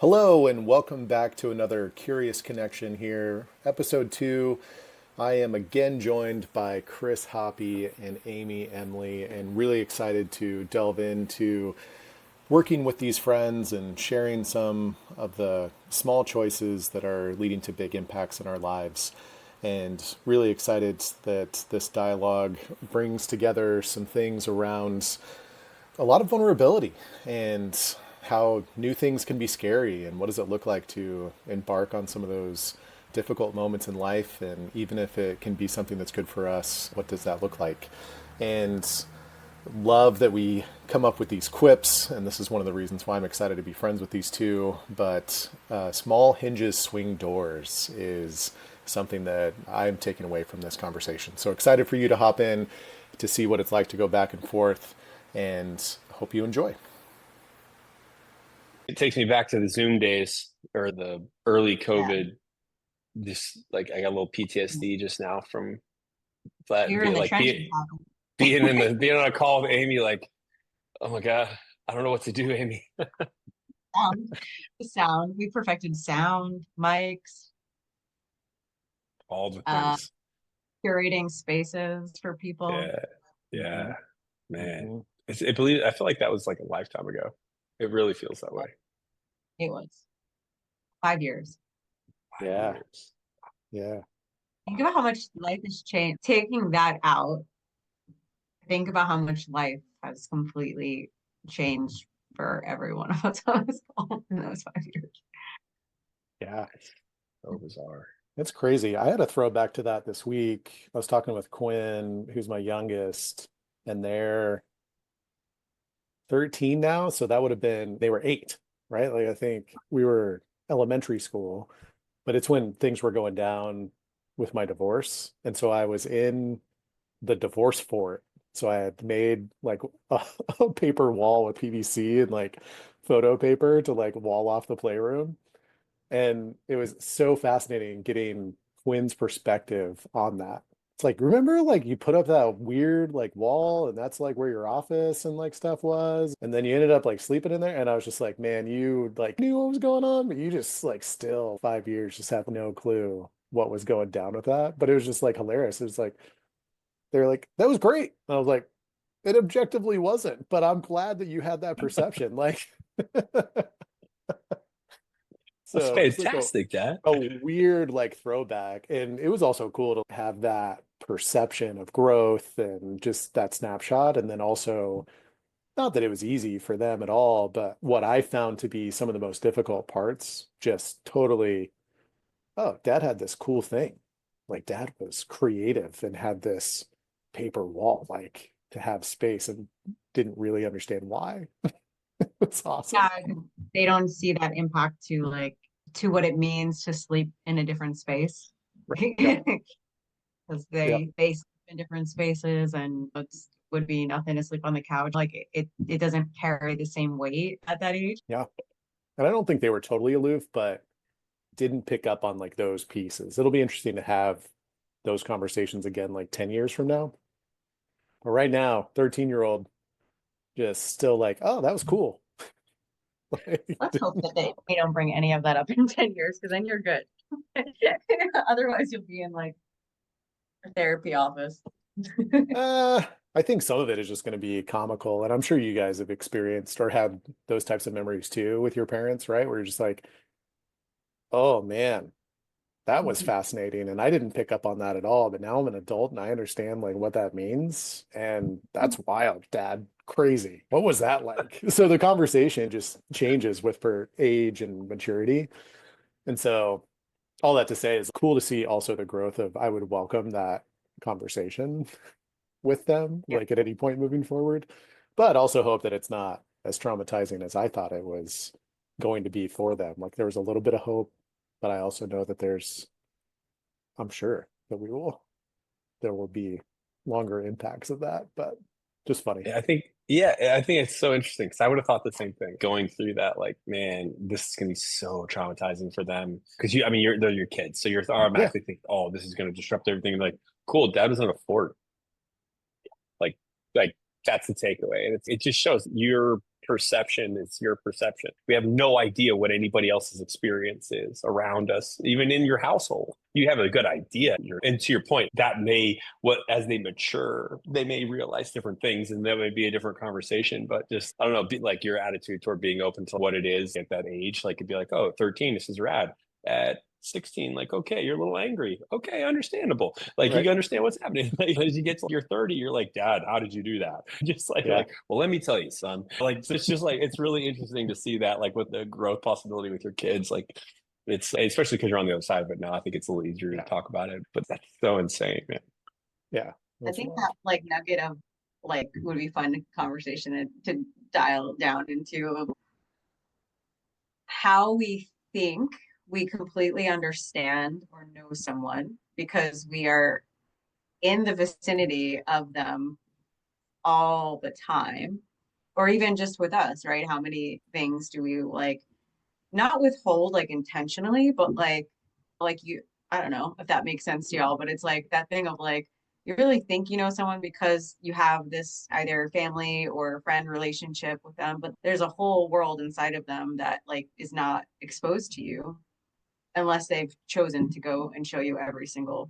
Hello, and welcome back to another Curious Connection here. Episode 2. I am again joined by Chris Hoppe and Amy Emley, and really excited to delve into working with these friends and sharing some of the small choices that are leading to big impacts in our lives. And really excited that this dialogue brings together some things around a lot of vulnerability and how new things can be scary and what does it look like to embark on some of those difficult moments in life, and even if it can be something that's good for us, what does that look like? And love that we come up with these quips, and this is one of the reasons why I'm excited to be friends with these two. But small hinges swing doors is something that I'm taking away from this conversation. So excited for you to hop in to see what it's like to go back and forth, and hope you enjoy. It takes me back to the Zoom days or the early Yeah, COVID. Just like I got a little PTSD just now from that you're in being the like trenches. being on a call with Amy, like, oh my God, I don't know what to do, Amy. Sound, the sound. We perfected sound, mics, All the uh, things. curating spaces for people. Yeah, yeah, man. Mhm. I feel like that was like a lifetime ago. It really feels that way. It was 5 years. Yeah, Years. yeah. Think about how much life has changed. Taking that out, think about how much life has completely changed for every one of us on this call in those 5 years. Yeah, It's so bizarre. it's crazy. I had a throwback to that this week. I was talking with Quinn, who's my youngest, and they're 13 now. So that would have been, they were 8, right? Like I think we were elementary school, but it's when things were going down with my divorce. And so I was in the divorce fort. So I had made like a paper wall with PVC and like photo paper to like wall off the playroom. And it was so fascinating getting Quinn's perspective on that. It's like, remember, like you put up that weird like wall, and that's like where your office and like stuff was. And then you ended up like sleeping in there. And I was just like, man, you like knew what was going on, but you just like still 5 years just have no clue what was going down with that. But it was just like hilarious. It was like, they're like, that was great. And I was like, it objectively wasn't, but I'm glad that you had that perception. Like, That's so just like fantastic, Dad. a weird like throwback. And it was also cool to have that perception of growth and just that snapshot. And then also, not that it was easy for them at all, but what I found to be some of the most difficult parts, just totally, oh, dad had this cool thing. Like dad was creative and had this paper wall, like to have space, and didn't really understand wwhy. It's awesome. Yeah, they don't see that impact to what it means to sleep in a different space, right? Yep. Because Yep. they sleep in different spaces, and it would be nothing to sleep on the couch. Like it doesn't carry the same weight at that age. Yeah. And I don't think they were totally aloof, but didn't pick up on like those pieces. It'll be interesting to have those conversations again like 10 years from now. But right now, 13-year-old just still like, oh, that was cool. Let's hope that we don't bring any of that up in 10 years, because then you're good. Otherwise, you'll be in like a therapy office. uh, I think some of it is just going to be comical. And I'm sure you guys have experienced or had those types of memories too with your parents, right? Where you're just like, oh man, that was fascinating. And I didn't pick up on that at all. But now I'm an adult and I understand like what that means. And that's wild, Dad. Crazy. What was that like? So the conversation just changes with per age and maturity. And so all that to say is cool to see also the growth of I would welcome that conversation with them, Yeah. like at any point moving forward, but also hope that it's not as traumatizing as I thought it was going to be for them. Like there was a little bit of hope, but I also know that I'm sure that there will be longer impacts of that, but just funny. I think it's so interesting because I would have thought the same thing going through that. Like, man, this is gonna be so traumatizing for them because I mean, they're your kids, so you're Yeah. automatically think, oh, this is gonna disrupt everything. Like, cool, dad was in a fort. Like, like that's the takeaway, and it just shows you're perception is your perception. We have no idea what anybody else's experience is around us, even in your household. You have a good idea. And to your point, that may, as they mature, they may realize different things, and that may be a different conversation. But just, I don't know, like your attitude toward being open to what it is at that age, like it'd be like, oh, 13, this is rad. At 16, like, okay, you're a little angry. Okay, understandable. Like, Right. you understand what's happening. Like, as you get to your 30, you're like, Dad, how did you do that? Just like, Yeah. well, let me tell you, son. Like, it's just like, it's really interesting to see that, like, with the growth possibility with your kids. Like, it's especially because you're on the other side of it now. I think it's a little easier to talk about it, but that's so insane, man. Yeah. I think that like nugget of like would be fun conversation to dial down into how we think we completely understand or know someone because we are in the vicinity of them all the time, or even just with us, right? How many things do we like not withhold like intentionally, but like you, I don't know if that makes sense to y'all, but it's like that thing of like you really think you know someone because you have this either family or friend relationship with them, but there's a whole world inside of them that like is not exposed to you unless they've chosen to go and show you every single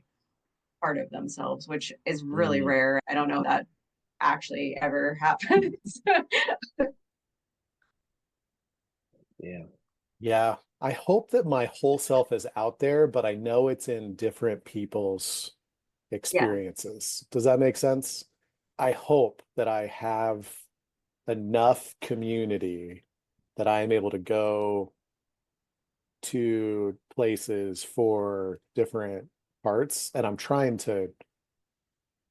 part of themselves, which is really rare. I don't know if that actually ever happens. Yeah. Yeah. I hope that my whole self is out there, but I know it's in different people's Yeah. experiences. Does that make sense? I hope that I have enough community that I am able to go to places for different parts. And I'm trying to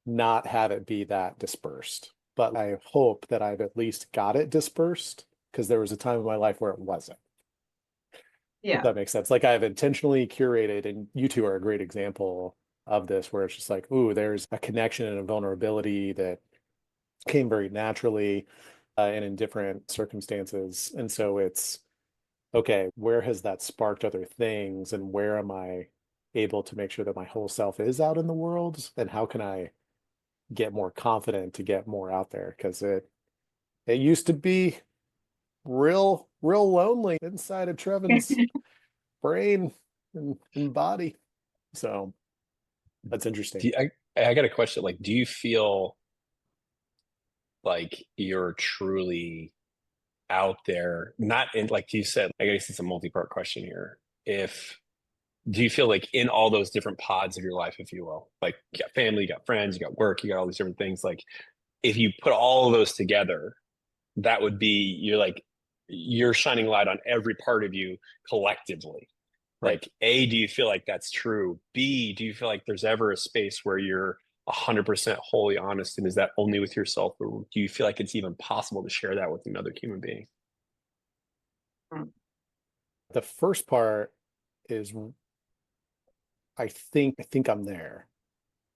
not have it be that dispersed. But I hope that I've at least got it dispersed because there was a time in my life where it wasn't. If Yeah. that makes sense. Like I've intentionally curated, and you two are a great example of this, where it's just like, ooh, there's a connection and a vulnerability that came very naturally and in different circumstances. And so it's, okay, where has that sparked other things? And where am I able to make sure that my whole self is out in the world? And how can I get more confident to get more out there? Because it used to be real lonely inside of Trevon's brain and body. So that's interesting. I got a question. Like, do you feel like you're truly out there? Not in, like you said, I guess it's a multi-part question here. Do you feel like in all those different pods of your life, if you will, like you got family, you got friends, you got work, you got all these different things, like if you put all of those together, that would be, you're shining light on every part of you collectively. Right. Like, A, do you feel like that's true? B, do you feel like there's ever a space where you're 100% wholly honest? And is that only with yourself? Or do you feel like it's even possible to share that with another human being? The first part is I think I'm there.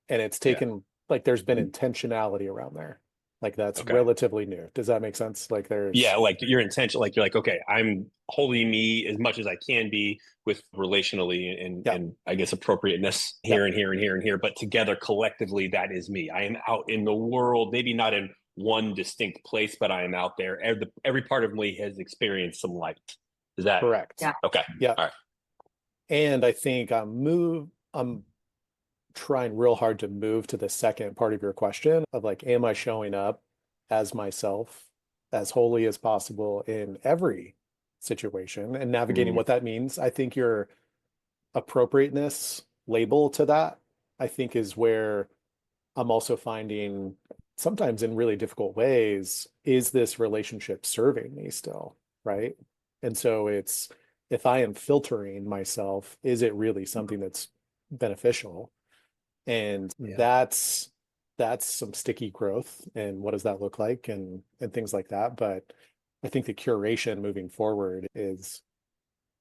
And it's Yeah. taken, like, there's been intentionality around there. Like that's Okay. relatively new. Does that make sense? Like Yeah, there's like your intention, like you're like, okay, I'm holding me as much as I can be with relationally yeah, and I guess appropriateness yeah, here and here and here and here, but together collectively, that is me. I am out in the world, maybe not in one distinct place, but I am out there. Every part of me has experienced some light. Is that correct. Yeah. okay? Yeah. All right. And I think I'm trying real hard to move to the second part of your question of like, am I showing up as myself as wholly as possible in every situation and navigating Mm, what that means? I think your appropriateness label to that, I think, is where I'm also finding sometimes in really difficult ways, is this relationship serving me still? Right. And so it's, if I am filtering myself, is it really something that's beneficial? And yeah. that's some sticky growth. And what does that look like? And things like that. But I think the curation moving forward is,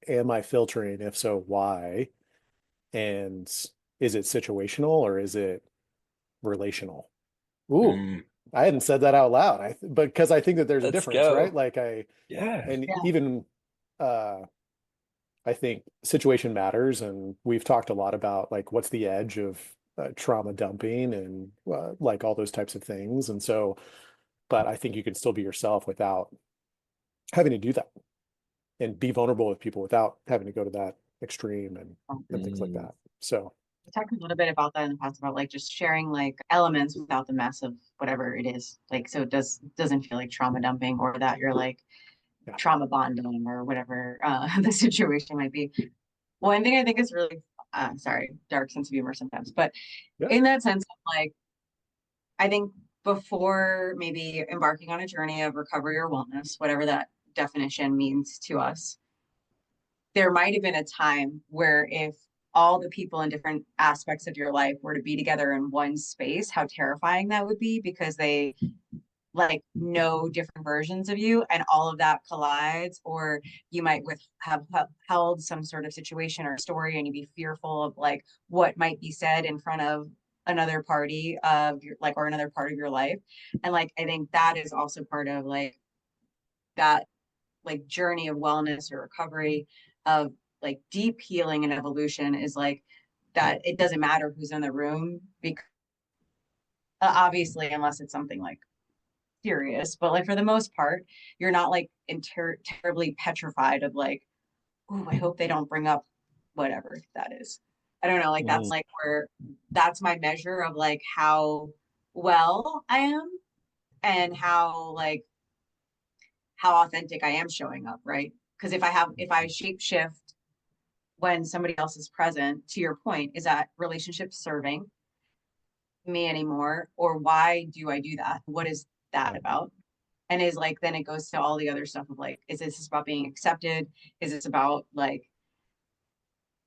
am I filtering? If so, why? And is it situational or is it relational? Ooh, Mm, I hadn't said that out loud. But because I think that there's a let's difference, right? go. Like Yeah. and Yeah. even I think situation matters, and we've talked a lot about like what's the edge of trauma dumping and like all those types of things. And so, but I think you can still be yourself without having to do that and be vulnerable with people without having to go to that extreme and things like that. So We talked a little bit about that in the past, about like just sharing like elements without the mess of whatever it is. Like, so it doesn't feel like trauma dumping, or that you're like yeah. trauma bonding or whatever the situation might be. One thing I think is really, sorry, dark sense of humor sometimes, but Yeah. in that sense of like, I think before maybe embarking on a journey of recovery or wellness, whatever that definition means to us, there might have been a time where if all the people in different aspects of your life were to be together in one space, how terrifying that would be, because they like know different versions of you and all of that collides, or you might have held some sort of situation or story and you'd be fearful of like what might be said in front of another party of your like, or another part of your life. And like I think that is also part of like that like journey of wellness or recovery, of like deep healing and evolution, is like that it doesn't matter who's in the room, because obviously unless it's something like serious, but like for the most part you're not like terribly petrified of like, oh, I hope they don't bring up whatever that is. I don't know, like that's like where that's my measure of like how well I am, and how like how authentic I am showing up, right? Because if I shape shift when somebody else is present, to your point, is that relationship serving me anymore? Or why do I do that? What is that about? And is like, then it goes to all the other stuff of like, is this about being accepted? Is this about like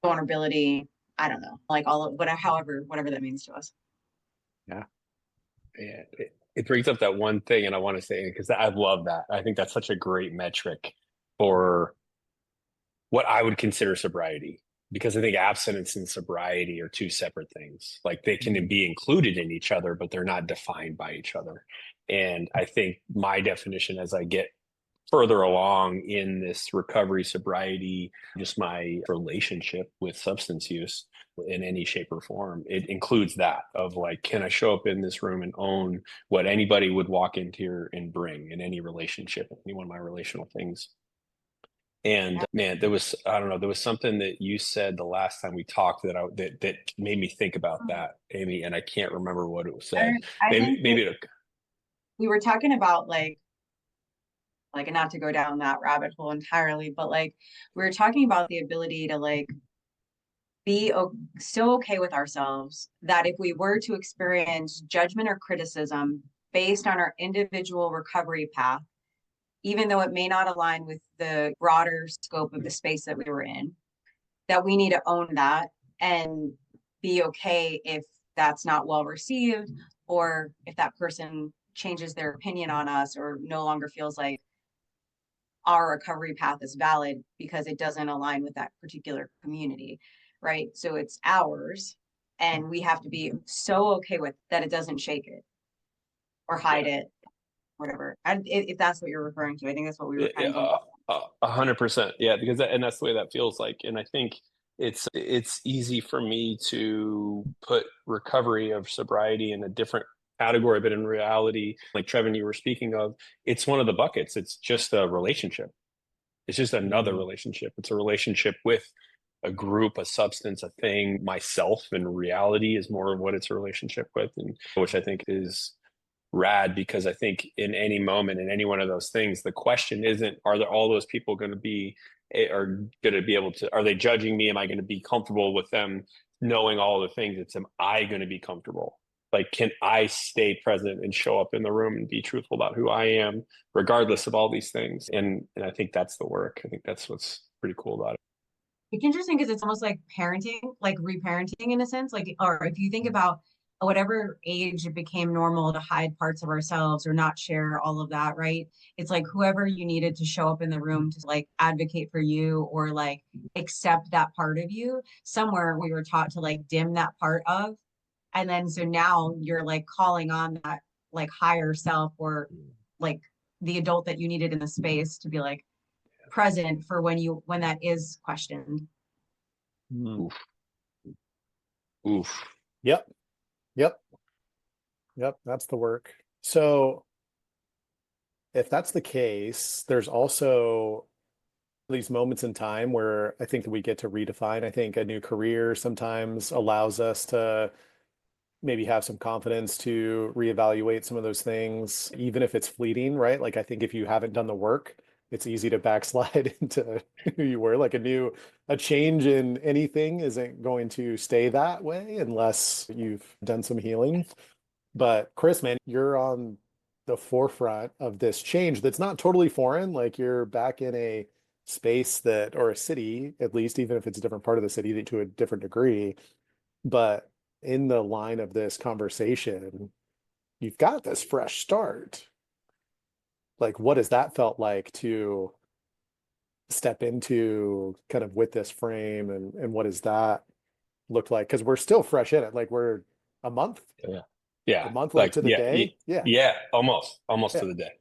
vulnerability? I don't know, like all of whatever that means to us. Yeah. Yeah, it brings up that one thing, and I want to say, because I love that. I think that's such a great metric for what I would consider sobriety, because I think abstinence and sobriety are two separate things. Like they can be included in each other, but they're not defined by each other. And I think my definition as I get further along in this recovery, sobriety, just my relationship with substance use in any shape or form, it includes that of like, can I show up in this room and own what anybody would walk into here and bring in any relationship, any one of my relational things. And man, there was, I don't know, there was something that you said the last time we talked that made me think about that, Amy, and I can't remember what it said. I think Maybe we were talking about like, and not to go down that rabbit hole entirely, but like we were talking about the ability to like be so okay with ourselves that if we were to experience judgment or criticism based on our individual recovery path, even though it may not align with the broader scope of the space that we were in, that we need to own that and be okay if that's not well received, or if that person changes their opinion on us or no longer feels like our recovery path is valid because it doesn't align with that particular community, right? So it's ours, and we have to be so okay with that it doesn't shake it or hide it, whatever. And if that's what you're referring to, I think that's what we were kind of going. 100%. Yeah, because and that's the way that feels like. And I think it's easy for me to put recovery of sobriety in a different category, but in reality, like Trevon, you were speaking of, it's one of the buckets. It's just a relationship. It's just another relationship. It's a relationship with a group, a substance, a thing. Myself in reality is more of what it's a relationship with, and which I think is rad, because I think in any moment, in any one of those things, the question isn't, are there all those people going to be, are going to be able to, are they judging me? Am I going to be comfortable with them knowing all the things? It's, am I going to be comfortable? Like, can I stay present and show up in the room and be truthful about who I am, regardless of all these things? And I think that's the work. I think that's what's pretty cool about it. It's interesting because it's almost like parenting, like reparenting in a sense. Like, or if you think about whatever age it became normal to hide parts of ourselves or not share all of that, right? It's like whoever you needed to show up in the room to like advocate for you or like accept that part of you. Somewhere we were taught to like dim that part of. And then so now you're like calling on that like higher self, or like the adult that you needed in the space to be like present for when that is questioned. Oof. Oof. Yep. Yep. Yep. That's the work. So if that's the case, there's also these moments in time where I think that we get to redefine. I think a new career sometimes allows us to maybe have some confidence to reevaluate some of those things, even if it's fleeting, right? Like I think if you haven't done the work, it's easy to backslide into who you were. Like a change in anything isn't going to stay that way unless you've done some healing. But Chris, man, you're on the forefront of this change that's not totally foreign. Like you're back in a space that, or a city, at least, even if it's a different part of the city to a different degree. But in the line of this conversation, you've got this fresh start. Like, what has that felt like to step into kind of with this frame and what does that look like? Because we're still fresh in it. Like we're a month, Yeah. a Yeah. month like to the day. Yeah. Yeah. Almost Yeah. to the day.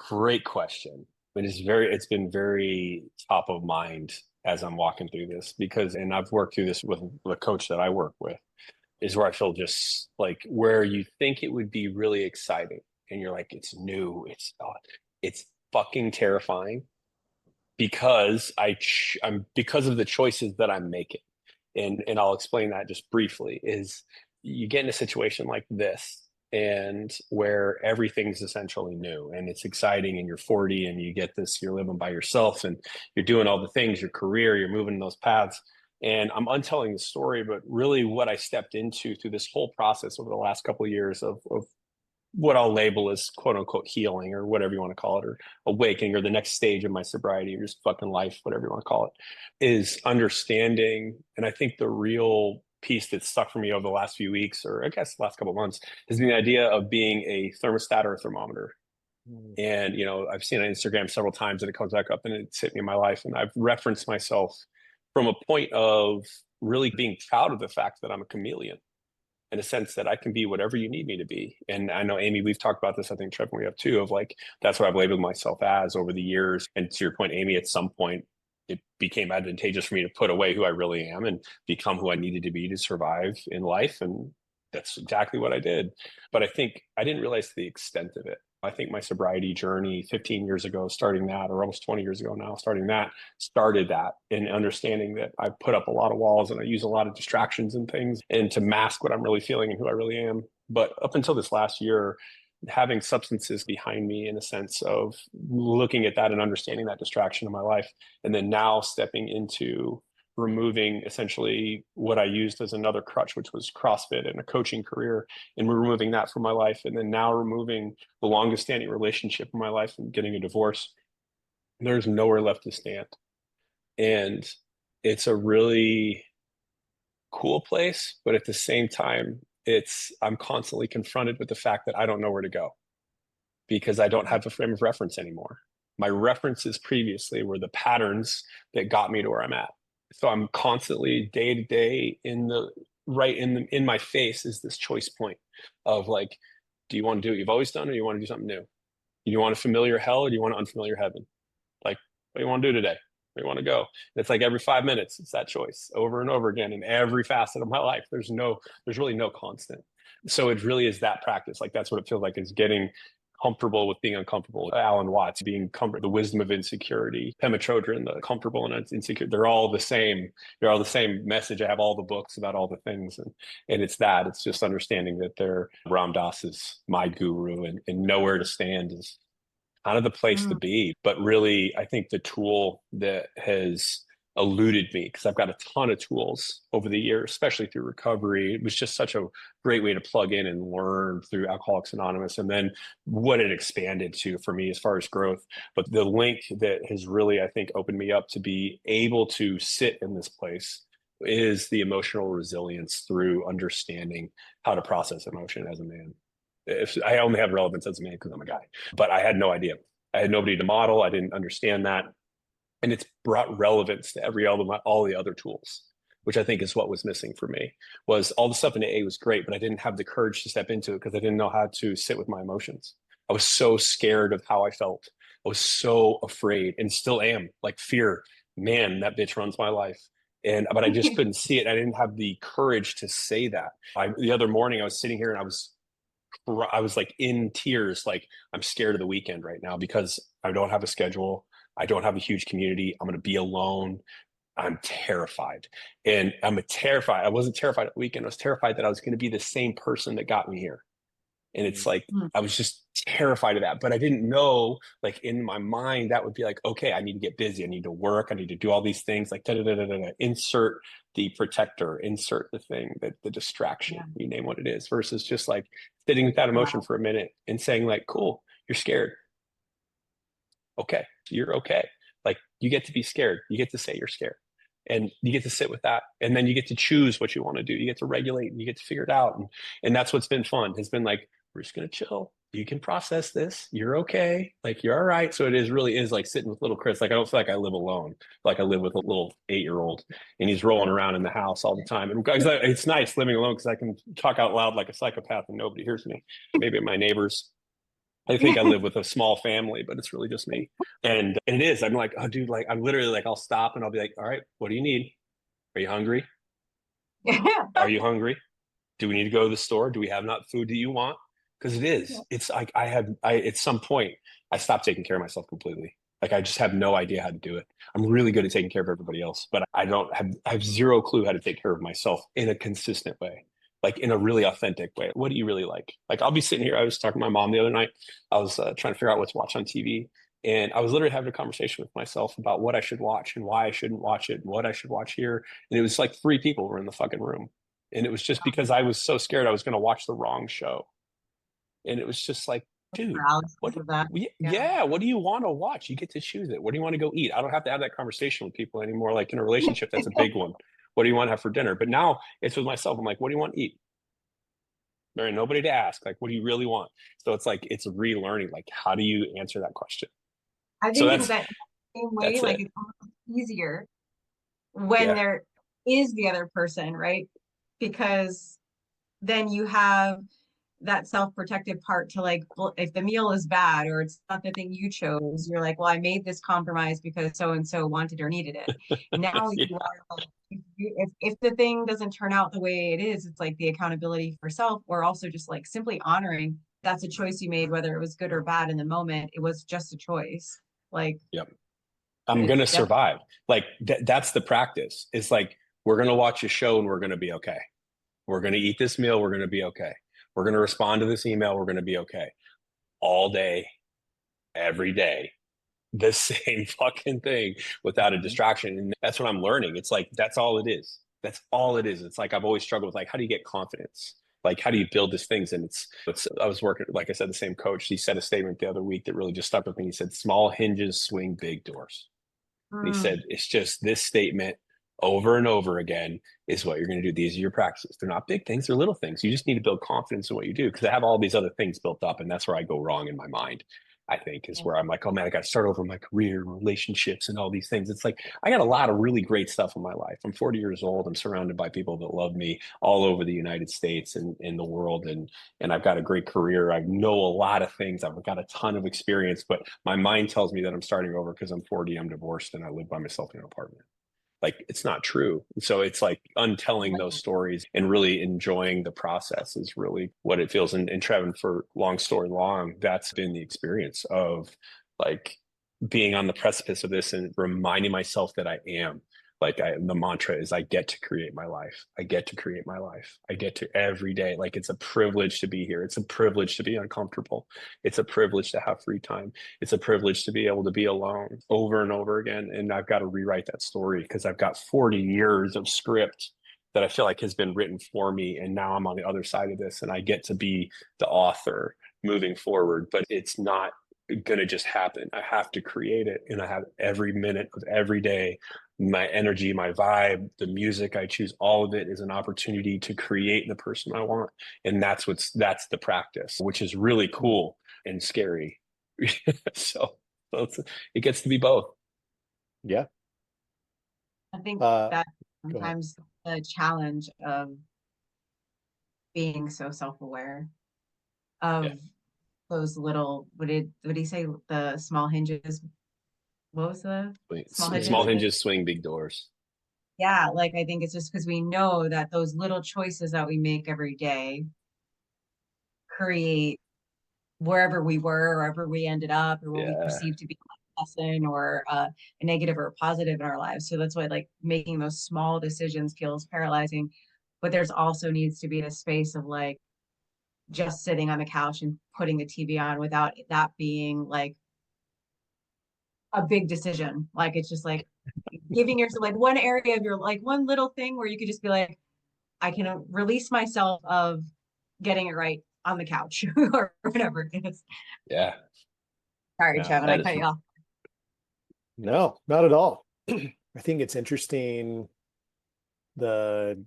Great question. It's been very top of mind as I'm walking through this because, and I've worked through this with the coach that I work with, is where I feel just like where you think it would be really exciting and you're like, it's new. It's fucking terrifying because I'm because of the choices that I'm making. And I'll explain that just briefly is you get in a situation like this and where everything's essentially new and it's exciting and you're 40 and you get this, you're living by yourself and you're doing all the things, your career, you're moving those paths. And I'm untelling the story, but really what I stepped into through this whole process over the last couple of years of what I'll label as quote unquote healing or whatever you want to call it, or awakening, or the next stage of my sobriety, or just fucking life, whatever you want to call it, is understanding. And I think the real piece that's stuck for me over the last few weeks, or I guess the last couple of months, has been the idea of being a thermostat or a thermometer. And, I've seen it on Instagram several times and it comes back up and it's hit me in my life. And I've referenced myself from a point of really being proud of the fact that I'm a chameleon in a sense that I can be whatever you need me to be. And I know, Amy, we've talked about this, I think, Trevon, we have too, of like, that's what I've labeled myself as over the years. And to your point, Amy, at some point, it became advantageous for me to put away who I really am and become who I needed to be to survive in life. And that's exactly what I did. But I think I didn't realize the extent of it. I think my sobriety journey 15 years ago, starting that, or almost 20 years ago now, started that in understanding that I put up a lot of walls and I use a lot of distractions and things and to mask what I'm really feeling and who I really am. But up until this last year, having substances behind me in a sense of looking at that and understanding that distraction in my life, and then now stepping into removing essentially what I used as another crutch, which was CrossFit and a coaching career, and removing that from my life. And then now removing the longest standing relationship in my life and getting a divorce. There's nowhere left to stand. And it's a really cool place, but at the same time, I'm constantly confronted with the fact that I don't know where to go because I don't have a frame of reference anymore. My references previously were the patterns that got me to where I'm at. So I'm constantly day to day in my face is this choice point of like, do you want to do what you've always done or do you want to do something new? Do you want a familiar hell or do you want an unfamiliar heaven? Like, what do you want to do today? Where do you want to go? And it's like every 5 minutes, it's that choice over and over again in every facet of my life. There's really no constant. So it really is that practice. Like that's what it feels like is getting comfortable with being uncomfortable. Alan Watts, being comfortable, the wisdom of insecurity, Pema Chodron, the comfortable and insecure. They're all the same. They're all the same message. I have all the books about all the things. And it's just understanding that Ram Dass is my guru and nowhere to stand is kind of the place to be. But really, I think the tool that has eluded me, because I've got a ton of tools over the years, especially through recovery. It was just such a great way to plug in and learn through Alcoholics Anonymous. And then what it expanded to for me as far as growth. But the link that has really, I think, opened me up to be able to sit in this place is the emotional resilience through understanding how to process emotion as a man. If I only have relevance as a man because I'm a guy, but I had no idea. I had nobody to model. I didn't understand that. And it's brought relevance to all the other tools, which I think is what was missing for me. Was all the stuff in AA was great, but I didn't have the courage to step into it because I didn't know how to sit with my emotions. I was so scared of how I felt. I was so afraid and still am. Like fear, man, that bitch runs my life. But I just couldn't see it. I didn't have the courage to say that. The other morning I was sitting here and I was I was like in tears, like I'm scared of the weekend right now because I don't have a schedule. I don't have a huge community. I'm going to be alone. I'm terrified. And I wasn't terrified at the weekend. I was terrified that I was going to be the same person that got me here. And it's like, I was just terrified of that. But I didn't know, like in my mind, that would be like, okay, I need to get busy. I need to work. I need to do all these things, like insert the protector, insert the thing, that the distraction, you name what it is, versus just like sitting with that emotion for a minute and saying like, cool, you're scared. Okay, you're okay. Like you get to be scared. You get to say you're scared. And you get to sit with that. And then you get to choose what you want to do. You get to regulate and you get to figure it out. And that's what's been fun, has been like, we're just going to chill. You can process this. You're okay. Like you're all right. So really is like sitting with little Chris. Like I don't feel like I live alone. Like I live with a little 8-year-old and he's rolling around in the house all the time. And it's nice living alone because I can talk out loud like a psychopath and nobody hears me. Maybe my neighbors. I think I live with a small family, but it's really just me. And it is. I'm like, oh, dude, like I'm literally like, I'll stop and I'll be like, all right, what do you need? Are you hungry? Are you hungry? Do we need to go to the store? Do we have not food that you want? Because it is. It's like at some point, I stopped taking care of myself completely. Like I just have no idea how to do it. I'm really good at taking care of everybody else, but I have zero clue how to take care of myself in a consistent way, like in a really authentic way. What do you really like? Like I'll be sitting here. I was talking to my mom the other night. I was trying to figure out what to watch on TV. And I was literally having a conversation with myself about what I should watch and why I shouldn't watch it and what I should watch here. And it was like 3 people were in the fucking room. And it was just because I was so scared I was going to watch the wrong show. And it was just like, dude, what do you want to watch? You get to choose it. What do you want to go eat? I don't have to have that conversation with people anymore. Like in a relationship, that's a big one. What do you want to have for dinner? But now it's with myself. I'm like, what do you want to eat? There ain't nobody to ask. Like, what do you really want? So it's like, it's relearning. Like, how do you answer that question? I think in that same way, like it's almost easier when there is the other person, right? Because then you have that self-protective part to like, well, if the meal is bad or it's not the thing you chose, you're like, well, I made this compromise because so and so wanted or needed it. Now you are like, if the thing doesn't turn out the way it is, it's like the accountability for self, or also just like simply honoring that's a choice you made, whether it was good or bad in the moment. It was just a choice. Like, I'm going to survive. Like that's the practice. It's like, we're going to watch a show and we're going to be okay. We're going to eat this meal. We're going to be okay. We're going to respond to this email. We're going to be okay. All day, every day, the same fucking thing without a distraction. And that's what I'm learning. It's like, that's all it is. That's all it is. It's like, I've always struggled with like, how do you get confidence? Like, how do you build these things? And I was working, like I said, the same coach, he said a statement the other week that really just stuck with me. He said, small hinges swing big doors. And he said, it's just this statement over and over again is what you're going to do. These are your practices. They're not big things, they're little things. You just need to build confidence in what you do, because I have all these other things built up. And that's where I go wrong in my mind, I think, is where I'm like, oh man, I got to start over my career, relationships, and all these things. It's like, I got a lot of really great stuff in my life. I'm 40 years old. I'm surrounded by people that love me all over the United States and in the world. And I've got a great career. I know a lot of things. I've got a ton of experience, but my mind tells me that I'm starting over because I'm 40, I'm divorced, and I live by myself in an apartment. Like, it's not true. So it's like untelling those stories and really enjoying the process is really what it feels. And Trevon, for long story long, that's been the experience of like being on the precipice of this and reminding myself that I am. Like the mantra is, I get to create my life. I get to create my life. I get to every day. Like, it's a privilege to be here. It's a privilege to be uncomfortable. It's a privilege to have free time. It's a privilege to be able to be alone over and over again. And I've got to rewrite that story because I've got 40 years of script that I feel like has been written for me. And now I'm on the other side of this and I get to be the author moving forward, but it's not going to just happen. I have to create it. And I have every minute of every day, my energy, my vibe, the music I choose, all of it is an opportunity to create the person I want. And that's the practice, which is really cool and scary. so it gets to be both. Yeah. I think that sometimes the challenge of being so self-aware of those little, what did he say? The small hinges. What was the small hinges swing big doors? Yeah, like I think it's just because we know that those little choices that we make every day create wherever we were, wherever we ended up, or what we Yeah. perceived to be a lesson or a negative or a positive in our lives. So that's why like making those small decisions feels paralyzing. But there's also needs to be a space of like just sitting on the couch and putting the TV on without that being like a big decision. Like it's just like giving yourself like one area of your like one little thing where you could just be like, I can release myself of getting it right on the couch or whatever it is. Yeah. Sorry, No, Trevon, I that is, cut you off. No, not at all. I think it's interesting the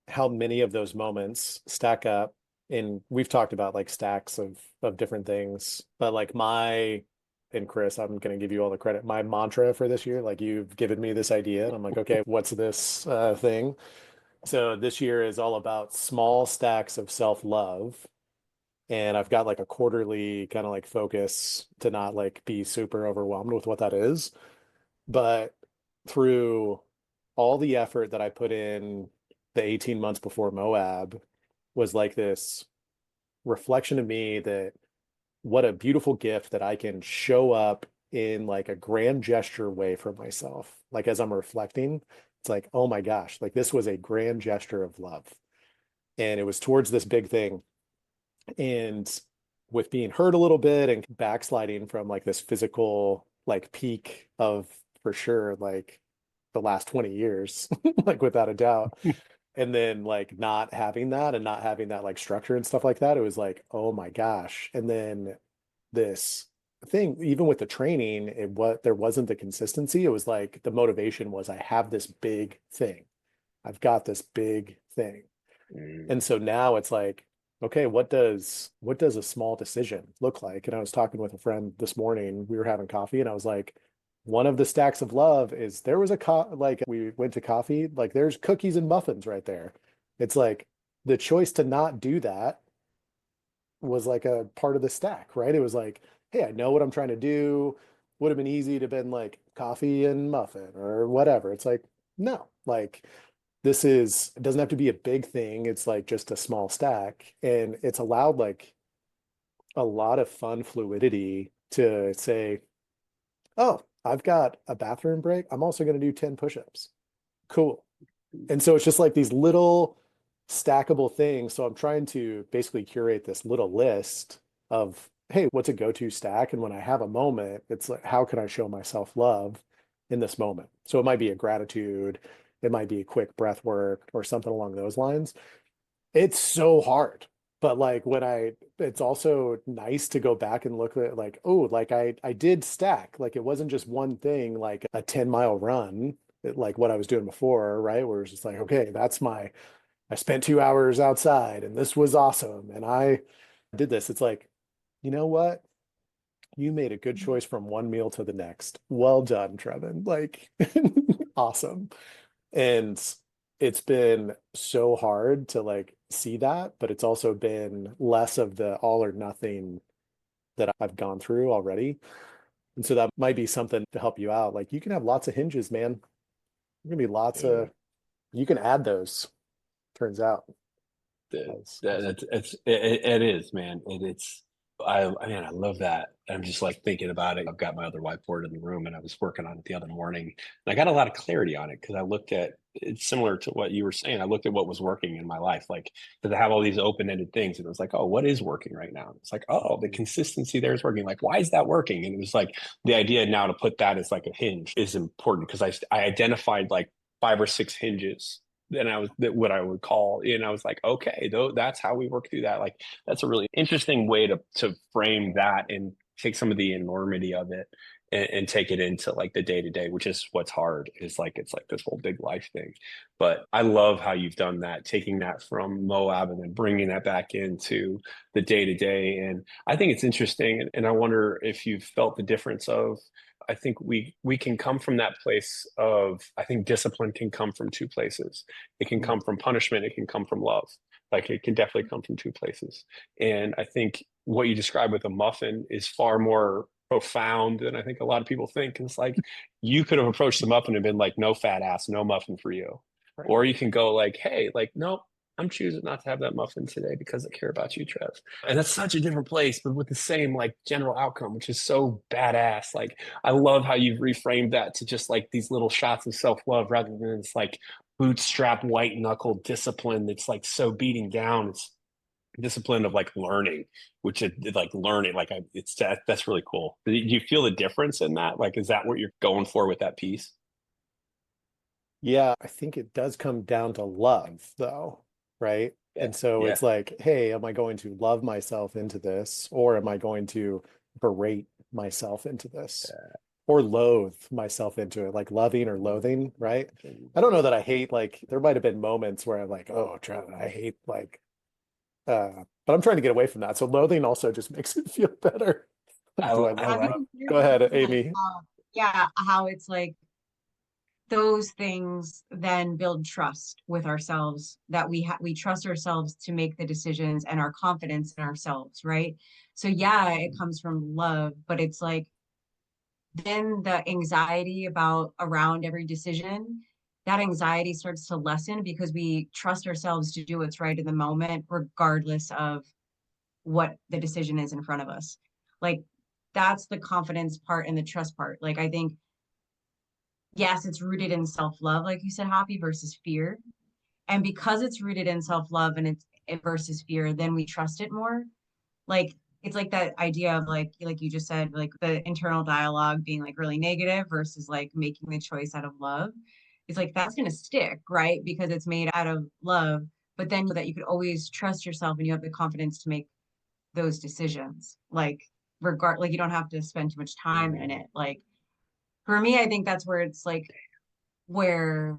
how many of those moments stack up. And we've talked about like stacks of different things, but like my and Chris, I'm going to give you all the credit. My mantra for this year, like you've given me this idea, and I'm like, okay, what's this thing? So this year is all about small stacks of self-love. And I've got like a quarterly kind of like focus to not like be super overwhelmed with what that is. But through all the effort that I put in the 18 months before Moab was like this reflection of me that what a beautiful gift that I can show up in like a grand gesture way for myself. Like as I'm reflecting, it's like, oh my gosh, like this was a grand gesture of love. And it was towards this big thing. And with being hurt a little bit and backsliding from like this physical like peak of for sure like the last 20 years, like without a doubt. And then like not having that and not having that like structure and stuff like that, it was like, oh my gosh. And then this thing, even with the training, there wasn't the consistency. It was like the motivation was I have this big thing. I've got this big thing. And so now it's like, okay, what does a small decision look like? And I was talking with a friend this morning. We were having coffee, and I was like, one of the stacks of love is there was like we went to coffee, like there's cookies and muffins right there. It's like the choice to not do that was like a part of the stack, right? It was like, hey, I know what I'm trying to do. Would have been easy to have been like coffee and muffin or whatever. It's like, no, like it doesn't have to be a big thing. It's like just a small stack. And it's allowed like a lot of fun fluidity to say, oh, I've got a bathroom break. I'm also going to do 10 push-ups. Cool. And so it's just like these little stackable things. So I'm trying to basically curate this little list of, hey, what's a go-to stack? And when I have a moment, it's like, how can I show myself love in this moment? So it might be a gratitude, it might be a quick breath work or something along those lines. It's so hard. But like it's also nice to go back and look at like, oh, like I did stack. Like it wasn't just one thing, like a 10-mile run, like what I was doing before, right? Where it's just like, okay, I spent 2 hours outside and this was awesome. And I did this. It's like, you know what? You made a good choice from one meal to the next. Well done, Trevon. Like, awesome. And it's been so hard to like see that, but it's also been less of the all or nothing that I've gone through already. And so that might be something to help you out. Like you can have lots of hinges, man. There's gonna be you can add those, turns out. It is, man. I love that. I'm just like thinking about it. I've got my other whiteboard in the room and I was working on it the other morning and I got a lot of clarity on it because I looked at it's similar to what you were saying. I looked at what was working in my life. Like, because I have all these open-ended things and it was like, oh, what is working right now? It's like, oh, the consistency there is working. Like, why is that working? And it was like the idea now to put that as like a hinge is important because I identified like 5 or 6 hinges and I was what I would call, and I was like, okay, though that's how we work through that. Like that's a really interesting way to frame that and take some of the enormity of it and take it into like the day to day, which is what's hard. Is like it's like this whole big life thing. But I love how you've done that, taking that from Moab and then bringing that back into the day to day. And I think it's interesting, and I wonder if you've felt the difference of I think we can come from that place of I think discipline can come from 2 places. It can come from punishment, it can come from love. Like it can definitely come from 2 places. And I think what you described with a muffin is far more profound than I think a lot of people think. It's like you could have approached the muffin and been like, no fat ass, no muffin for you. Right. Or you can go like, hey, like, no, I'm choosing not to have that muffin today because I care about you, Trev. And that's such a different place, but with the same like general outcome, which is so badass. Like I love how you've reframed that to just like these little shots of self-love rather than this like bootstrap white knuckle discipline that's like so beating down. It's discipline of like learning, which is like learning, like it's that's really cool. Do you feel the difference in that? Like, is that what you're going for with that piece? Yeah, I think it does come down to love, though, right? Yeah. And so Yeah. it's like, hey, am I going to love myself into this, or am I going to berate myself into this, or loathe myself into it, like loving or loathing, right? I don't know that I hate, like, there might have been moments where I'm like, oh, Trevor, I hate, like, but I'm trying to get away from that. So loathing also just makes it feel better. Like, do I I love? I'm like. even Go curious, ahead, like, Amy. yeah, how it's like those things then build trust with ourselves, that we trust ourselves to make the decisions and our confidence in ourselves, right? So yeah, it comes from love, but it's like then the anxiety about around every decision, that anxiety starts to lessen because we trust ourselves to do what's right in the moment, regardless of what the decision is in front of us. Like that's the confidence part and the trust part. Like I think, yes, it's rooted in self-love, like you said, Hoppy, versus fear. And because it's rooted in self-love and it's it versus fear, then we trust it more. Like it's like that idea of like you just said, like the internal dialogue being like really negative versus like making the choice out of love. It's like that's gonna stick, right? Because it's made out of love. But then that you could always trust yourself and you have the confidence to make those decisions. Like you don't have to spend too much time in it. Like for me, I think that's where it's like where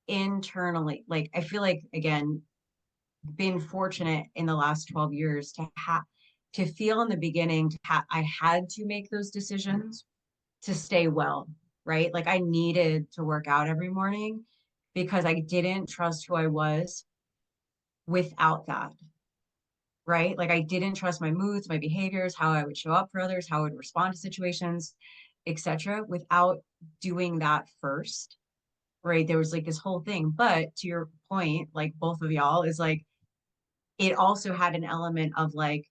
internally, like I feel like again, been fortunate in the last 12 years to have to feel in the beginning I had to make those decisions to stay well, right? Like I needed to work out every morning because I didn't trust who I was without that, right? Like I didn't trust my moods, my behaviors, how I would show up for others, how I would respond to situations, etc. without doing that first, right? There was like this whole thing. But to your point, like both of y'all, is like it also had an element of like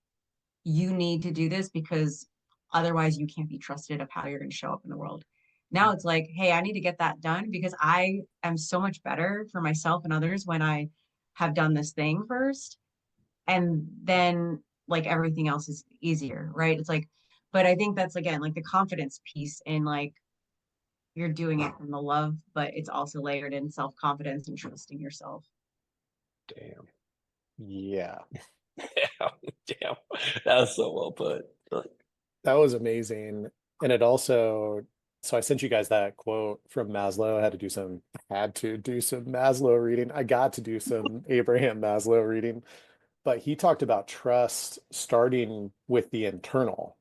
you need to do this because otherwise you can't be trusted of how you're going to show up in the world. Now it's like, hey, I need to get that done because I am so much better for myself and others when I have done this thing first. And then like everything else is easier, right? It's like, but I think that's again like the confidence piece in like you're doing it from the love, but it's also layered in self-confidence and trusting yourself. Damn. Yeah, Damn. Damn. That was so well put. that was amazing. And it also, so I sent you guys that quote from Maslow. Had to do some Maslow reading. I got to do some Abraham Maslow reading, but he talked about trust starting with the internal,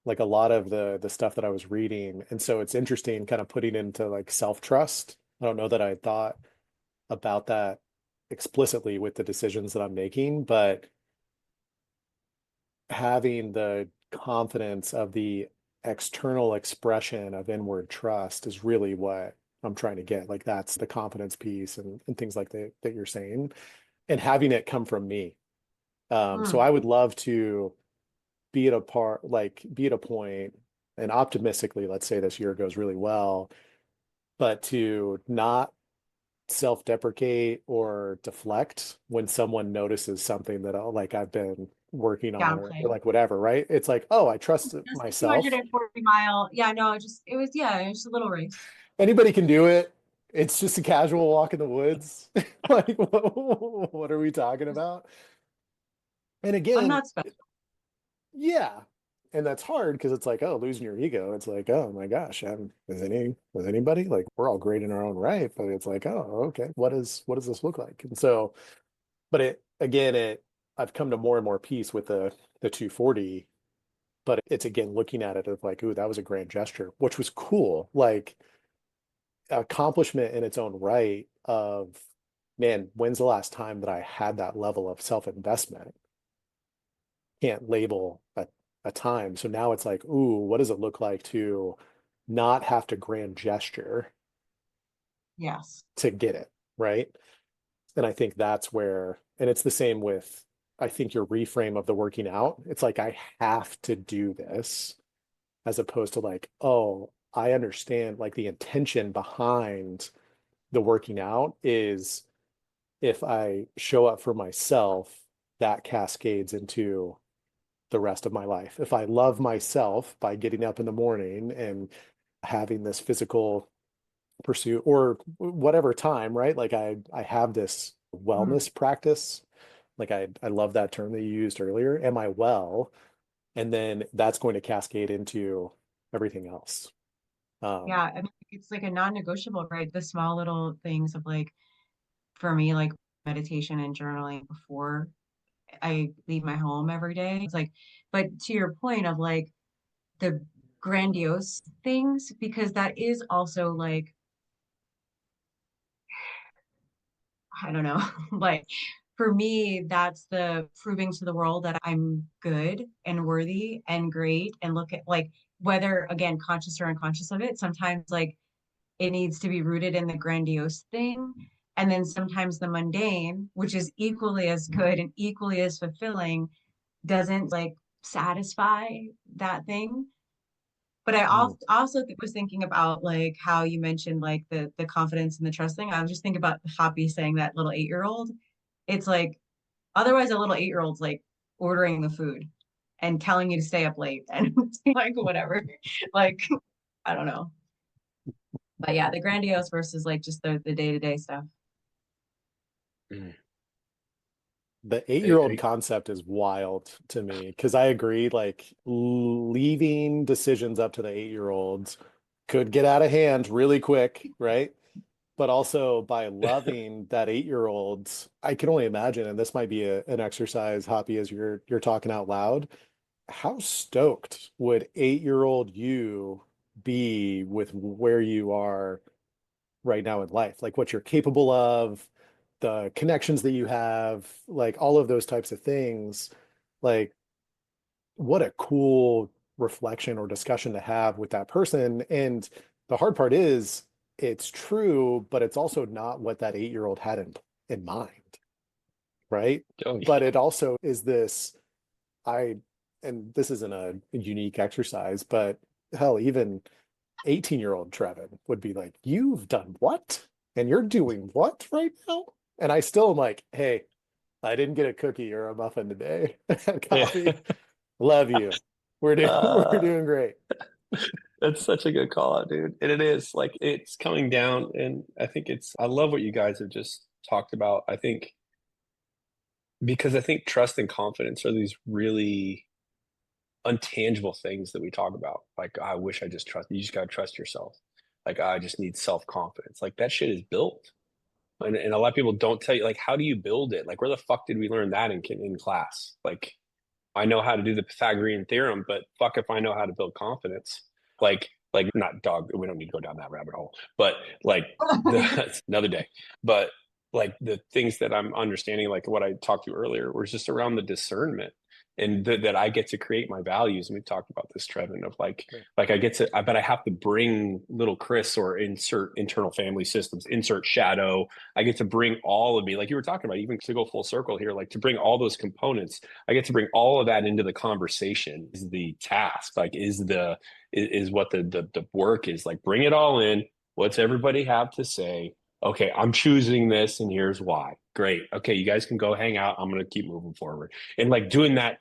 like a lot of the stuff that I was reading. And so it's interesting kind of putting into like self-trust. I don't know that I thought about that explicitly with the decisions that I'm making, but having the confidence of the external expression of inward trust is really what I'm trying to get. Like that's the confidence piece and things like that you're saying, and having it come from me. So Mm, I would love to be at a point, and optimistically, let's say this year goes really well, but to not self-deprecate or deflect when someone notices something that like I've been working on or downplay. like whatever, right? It's like, oh, I trust Just a myself. 240-mile. Yeah, no, it was, yeah, it was a little race. Anybody can do it. It's just a casual walk in the woods. Like, what are we talking about? And I'm again, not special. yeah. And that's hard because it's like, oh, losing your ego. It's like, oh my gosh, is anybody like we're all great in our own right, but it's like, oh, okay, what does this look like? And so, but it again, it I've come to more and more peace with the 240, but it's again looking at it of like, ooh, that was a grand gesture, which was cool, like accomplishment in its own right of, man, when's the last time that I had that level of self-investment? Can't label a time. So now it's like, ooh, what does it look like to not have to grand gesture Yes. to get it, right? And I think that's where, and it's the same with, I think your reframe of the working out. It's like, I have to do this, as opposed to like, oh, I understand like the intention behind the working out is if I show up for myself, that cascades into the rest of my life. If I love myself by getting up in the morning and having this physical pursuit or whatever time, right? Like I have this Mm. wellness practice. Like I love that term that you used earlier. Am I well? And then that's going to cascade into everything else. Yeah, Um, I mean, it's like a non-negotiable, right? The small little things of like, for me, like meditation and journaling before I leave my home every day. It's like, but to your point of like the grandiose things, because that is also like, I don't know, like for me, that's the proving to the world that I'm good and worthy and great. And look at like whether again, conscious or unconscious of it, sometimes like it needs to be rooted in the grandiose thing. And then sometimes the mundane, which is equally as good and equally as fulfilling, doesn't like satisfy that thing. But I mm, also was thinking about like how you mentioned like the confidence and the trust thing. I was just thinking about Hoppy saying that little 8-year-old. It's like otherwise a little 8-year-old's like ordering the food and telling you to stay up late and like whatever. Like I don't know. But yeah, the grandiose versus like just the day-to-day stuff. Mm. the I, 8-year-old I, concept is wild to me because I agree, like leaving decisions up to the 8-year-olds could get out of hand really quick, right? But also by loving that 8-year-old, I can only imagine, and this might be an exercise, Hoppy, as you're talking out loud. How stoked would 8-year-old you be with where you are right now in life? Like what you're capable of, the connections that you have, like all of those types of things. Like what a cool reflection or discussion to have with that person. And the hard part is it's true, but it's also not what that 8-year-old had in mind, right? oh But yeah. it also is this, I, and this isn't a unique exercise, but hell, even 18-year-old Trevon would be like, you've done what? And you're doing what right now? And I still am like, hey, I didn't get a cookie or a muffin today. Yeah. Coffee. Love you. We're doing we're uh, doing great. that's such a good call out, dude. And it is like it's coming down. And I think I love what you guys have just talked about. I think because I think trust and confidence are these really untangible things that we talk about. Like, I wish I just trust you, just gotta trust yourself. Like, I just need self-confidence. Like that shit is built. And a lot of people don't tell you, like, how do you build it? Like, where the fuck did we learn that in class? Like, I know how to do the Pythagorean theorem, but fuck if I know how to build confidence. Like not dog. We don't need to go down that rabbit hole. But like that's another day. But like the things that I'm understanding, like what I talked to earlier, was just around the discernment and that I get to create my values. And we've talked about this, Trevin, of like I get to, but I have to bring little Chris or insert internal family systems, insert shadow. I get to bring all of me, like you were talking about, even to go full circle here, like to bring all those components. I get to bring all of that into the conversation. Is the task, like is what the work is. Like bring it all in. What's everybody have to say? Okay, I'm choosing this and here's why. Great. Okay, you guys can go hang out. I'm going to keep moving forward. And like doing that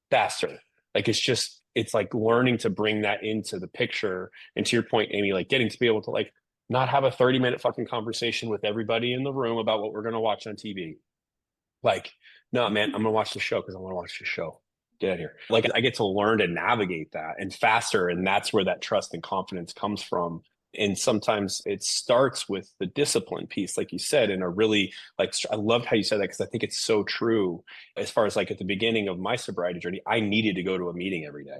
faster. Like it's like learning to bring that into the picture. And to your point, Amy, like getting to be able to like not have a 30-minute fucking conversation with everybody in the room about what we're going to watch on TV. Like, no, man, I'm gonna watch the show because I want to watch the show. Get out of here. Like, I get to learn to navigate that and faster, and that's where that trust and confidence comes from. And sometimes it starts with the discipline piece, like you said, in a really like I loved how you said that because I think it's so true. As far as like at the beginning of my sobriety journey, I needed to go to a meeting every day.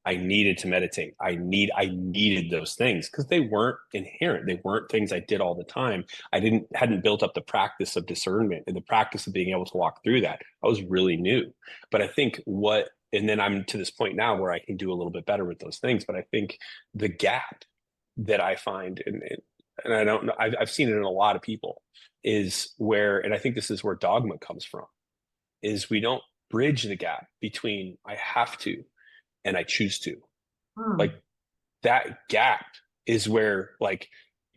I needed to meditate. I needed those things because they weren't inherent. They weren't things I did all the time. I hadn't built up the practice of discernment and the practice of being able to walk through that. I was really new. But I think and then I'm to this point now where I can do a little bit better with those things. But I think the gap that I find, and and I don't know, I've seen it in a lot of people, is where, and I think this is where dogma comes from, is we don't bridge the gap between I have to and I choose to. Hmm. Like that gap is where like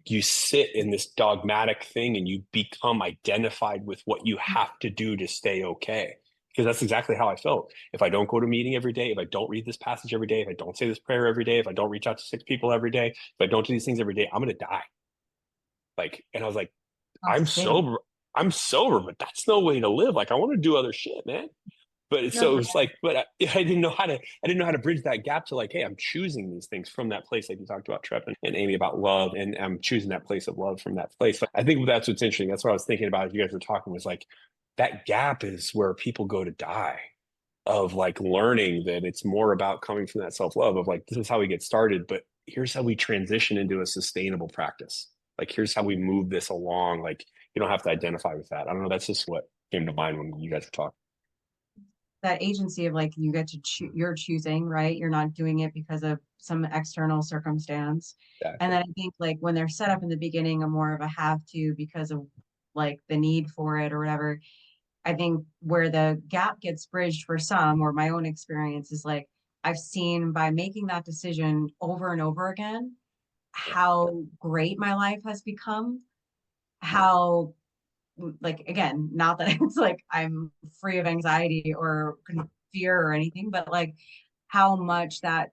you sit in this dogmatic thing and you become identified with what you have to do to stay okay. Because that's exactly how I felt. If I don't go to a meeting every day, if I don't read this passage every day, if I don't say this prayer every day, if I don't reach out to 6 people every day, if I don't do these things every day, I'm going to die. Like, and I was like, That's I'm the thing. sober. I'm sober, but that's no way to live. Like, I want to do other shit, man. But No, so it for was like, but I didn't know how to, I didn't know how to bridge that gap to like, hey, I'm choosing these things from that place, like you talked about, Trevon and Amy, about love, and I'm choosing that place of love from that place. But I think that's what's interesting. That's what I was thinking about as you guys were talking, was like that gap is where people go to die, of like learning that it's more about coming from that self-love of like, this is how we get started, but here's how we transition into a sustainable practice. Like, here's how we move this along. Like, you don't have to identify with that. I don't know. That's just what came to mind when you guys were talking. That agency of like you get to choose, you're choosing, right? You're not doing it because of some external circumstance. And Exactly. then I think like when they're set up in the beginning, a more of a have to because of like the need for it or whatever. I think where the gap gets bridged for some, or my own experience is like I've seen by making that decision over and over again, Yeah. how great my life has become, how like again, not that it's like I'm free of anxiety or fear or anything, but like how much that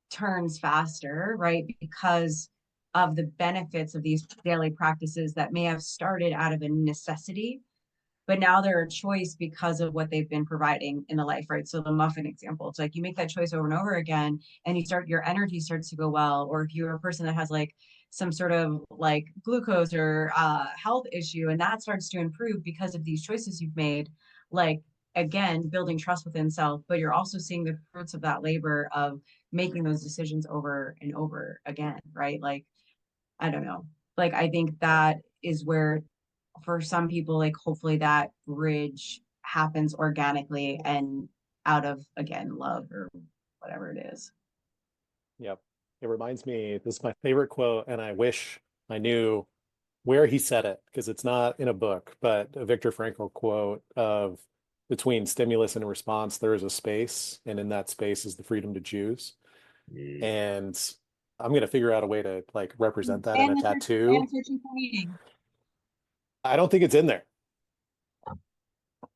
turns faster, right? Because of the benefits of these daily practices that may have started out of a necessity, but now they're a choice because of what they've been providing in the life, right? So the muffin example, it's like you make that choice over and over again and you start, your energy starts to go well. Or if you're a person that has like some sort of like glucose or health issue and that starts to improve because of these choices you've made, like again, building trust within self, but you're also seeing the fruits of that labor of making those decisions over and over again, right? Like, I don't know. Like, I think that is where for some people, like hopefully that bridge happens organically and out of again love or whatever it is. Yep. It reminds me, this is my favorite quote, and I wish I knew where he said it because it's not in a book, but a Viktor Frankl quote of between stimulus and response, there is a space, and in that space is the freedom to choose. Mm. And I'm gonna figure out a way to like represent that in And a the and tattoo. searching for meaning. I don't think it's in there.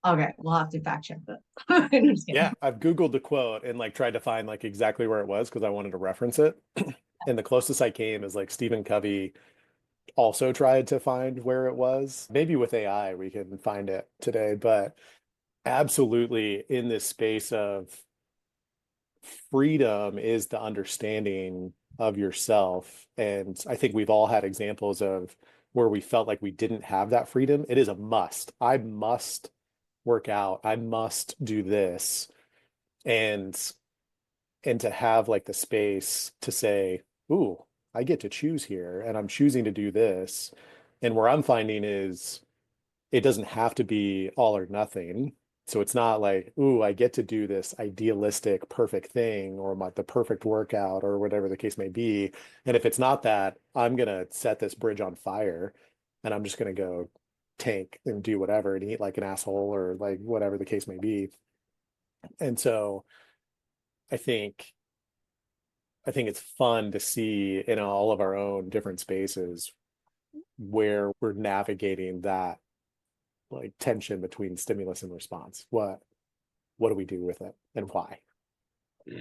Okay, we'll have to fact check that. I'm just Yeah, kidding. I've Googled the quote and like tried to find like exactly where it was because I wanted to reference it. And the closest I came is like Stephen Covey also tried to find where it was. Maybe with AI we can find it today, but absolutely in this space of freedom is the understanding of yourself. And I think we've all had examples of where we felt like we didn't have that freedom. It is a must. I must work out. I must do this. And to have like the space to say, ooh, I get to choose here and I'm choosing to do this. And where I'm finding is it doesn't have to be all or nothing. So it's not like, ooh, I get to do this idealistic, perfect thing or the perfect workout or whatever the case may be. And if it's not that, I'm going to set this bridge on fire and I'm just going to go tank and do whatever and eat like an asshole or like whatever the case may be. And so I think it's fun to see in all of our own different spaces where we're navigating that like tension between stimulus and response. What do we do with it and why?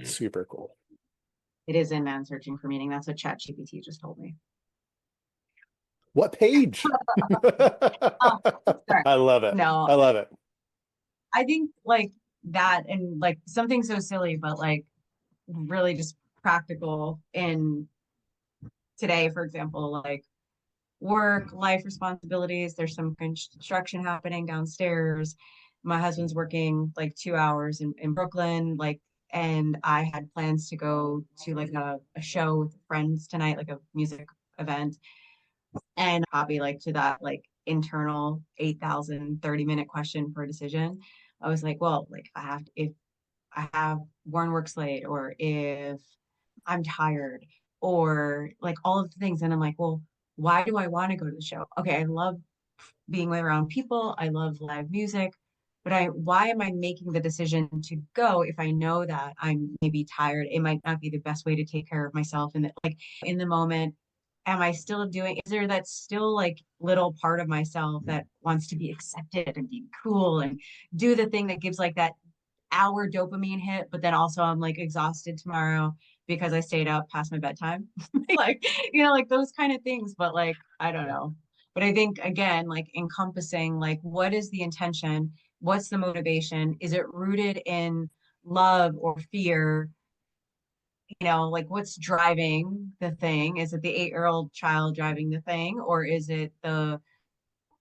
Super cool. It is in Man Searching for Meaning. That's what ChatGPT just told me. What page? Oh, sorry. I love it. No, I love it. I think like that and like something so silly, but like really just practical in today, for example, like work, life responsibilities. There's some construction happening downstairs. My husband's working like 2 hours in Brooklyn, like, and I had plans to go to like a show with friends tonight, like a music event. And Hoppe, like to that like internal 8,000 30-minute question for a decision. I was like, well, like if I have Warren works late or if I'm tired or like all of the things. And I'm like, well, why do I want to go to the show? Okay, I love being around people. I love live music, but why am I making the decision to go if I know that I'm maybe tired? It might not be the best way to take care of myself. And like in the moment, am I still is there that still like little part of myself that wants to be accepted and be cool and do the thing that gives like that hour dopamine hit, but then also I'm like exhausted tomorrow because I stayed up past my bedtime. Like, like those kind of things. But like, I don't know. But I think again, like encompassing like what is the intention? What's the motivation? Is it rooted in love or fear? Like what's driving the thing? Is it the 8-year-old child driving the thing, or is it the